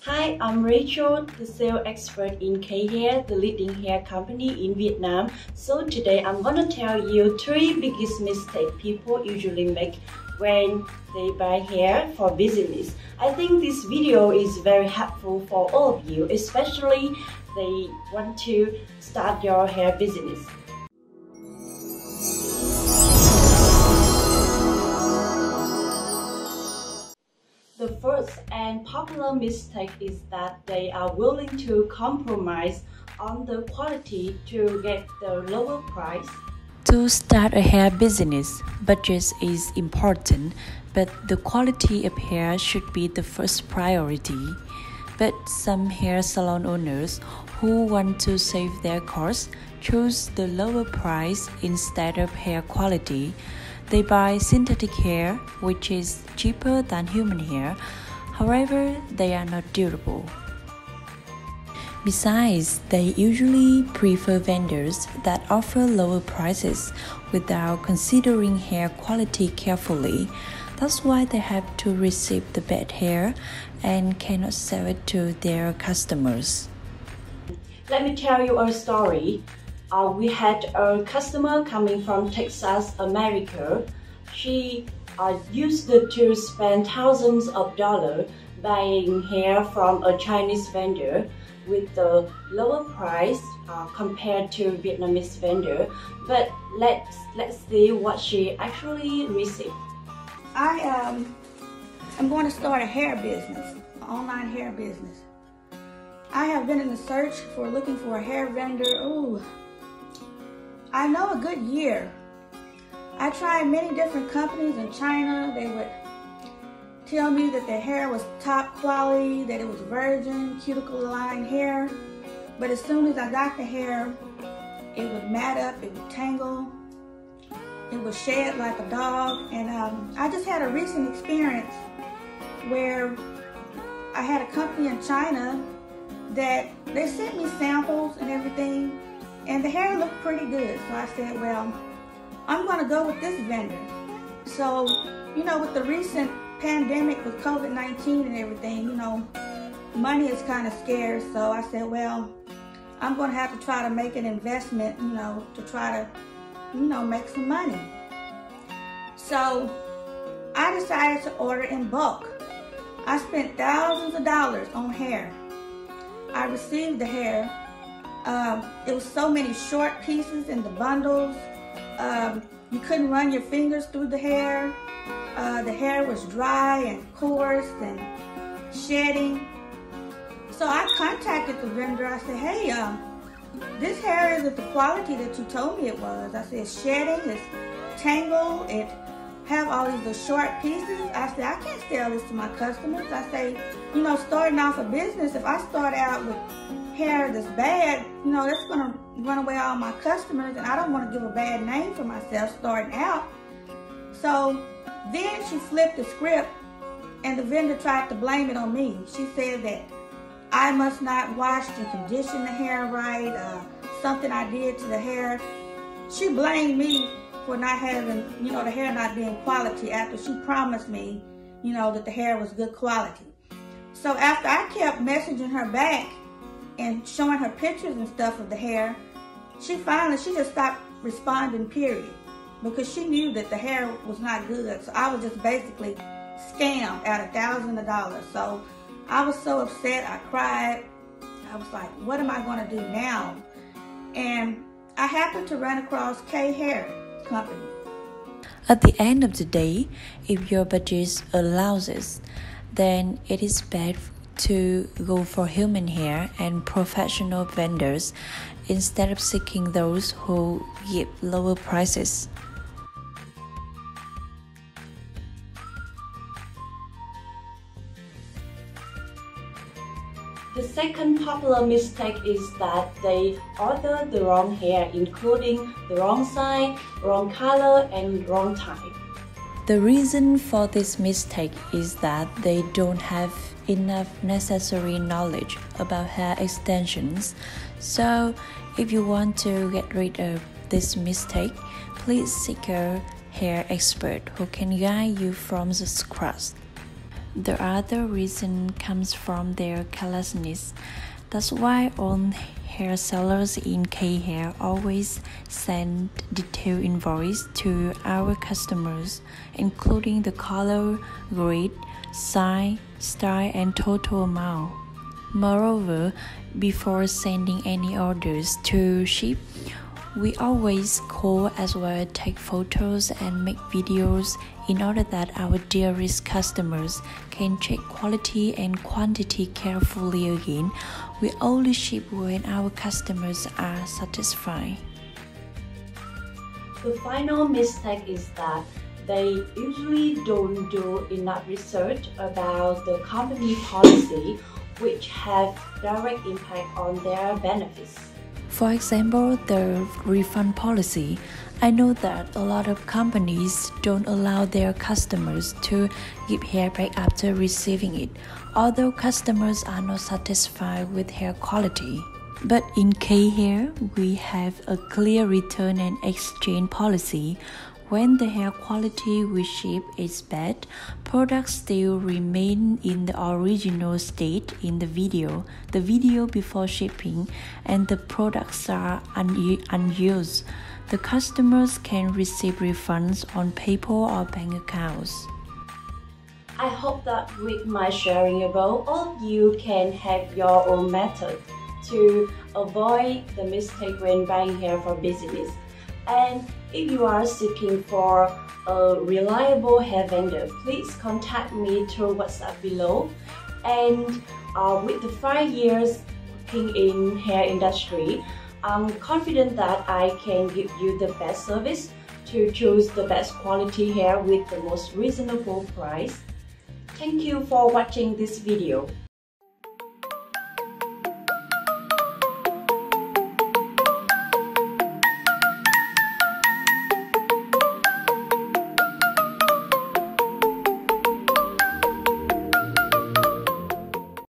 Hi, I'm Rachel, the sales expert in K-Hair, the leading hair company in Vietnam. So today I'm gonna tell you 3 biggest mistakes people usually make when they buy hair for business. I think this video is very helpful for all of you, especially they want to start your hair business. The first and popular mistake is that they are willing to compromise on the quality to get the lower price. To start a hair business, budget is important, but the quality of hair should be the first priority. But some hair salon owners who want to save their costs choose the lower price instead of hair quality. They buy synthetic hair, which is cheaper than human hair. However, they are not durable. Besides, they usually prefer vendors that offer lower prices without considering hair quality carefully. That's why they have to receive the bad hair and cannot sell it to their customers. Let me tell you a story. We had a customer coming from Texas, America. She used to spend thousands of dollars buying hair from a Chinese vendor with the lower price compared to Vietnamese vendor. But let's see what she actually received. I'm going to start a hair business, an online hair business. I have been in the search for looking for a hair vendor. I know a good year. I tried many different companies in China. They would tell me that their hair was top quality, that it was virgin, cuticle line hair. But as soon as I got the hair, it would mat up, it would tangle, it would shed like a dog. And I just had a recent experience where I had a company in China that they sent me samples and everything, and the hair looked pretty good. So I said, well, I'm gonna go with this vendor. So, with the recent pandemic with COVID-19 and everything, money is kind of scarce. So I said, well, I'm gonna have to try to make an investment, to try to, make some money. So I decided to order in bulk. I spent thousands of dollars on hair. I received the hair. It was so many short pieces in the bundles. You couldn't run your fingers through the hair. The hair was dry and coarse and shedding. So I contacted the vendor. I said, hey, this hair isn't the quality that you told me it was. I said, it's shedding, it's tangled, it have all these short pieces. I said, I can't sell this to my customers. I say, starting off a business, if I start out with hair that's bad, that's gonna run away all my customers, and I don't want to give a bad name for myself starting out. So then she flipped the script, and the vendor tried to blame it on me. She said that I must not wash and condition the hair right, something I did to the hair. She blamed me for not having, the hair not being quality after she promised me, that the hair was good quality. So after I kept messaging her back and showing her pictures and stuff of the hair, she just stopped responding, period, because she knew that the hair was not good. So I was just basically scammed out of thousands of dollars. So I was so upset, I cried. I was like, what am I gonna do now? And I happened to run across K-Hair company. At the end of the day, if your budget allows it, then it is best to go for human hair and professional vendors instead of seeking those who give lower prices. The second popular mistake is that they order the wrong hair, including the wrong size, wrong color, and wrong type. The reason for this mistake is that they don't have enough necessary knowledge about hair extensions. So, if you want to get rid of this mistake, please seek a hair expert who can guide you from the scratch. The other reason comes from their carelessness. That's why all hair sellers in K-Hair always send detailed invoice to our customers, including the color, grade, size, style, and total amount. Moreover, before sending any orders to ship, we always call as well take photos and make videos in order that our dearest customers can check quality and quantity carefully again. We only ship when our customers are satisfied. The final mistake is that they usually don't do enough research about the company policy, which have direct impact on their benefits. For example, the refund policy. I know that a lot of companies don't allow their customers to give hair back after receiving it, although customers are not satisfied with hair quality. But in K-Hair, we have a clear return and exchange policy. When the hair quality we ship is bad, products still remain in the original state in the video before shipping, and the products are unused. The customers can receive refunds on PayPal or bank accounts. I hope that with my sharing about, all of you can have your own method to avoid the mistake when buying hair for business. And if you are seeking for a reliable hair vendor, please contact me through WhatsApp below. And with the 5 years working in hair industry, I'm confident that I can give you the best service to choose the best quality hair with the most reasonable price. Thank you for watching this video.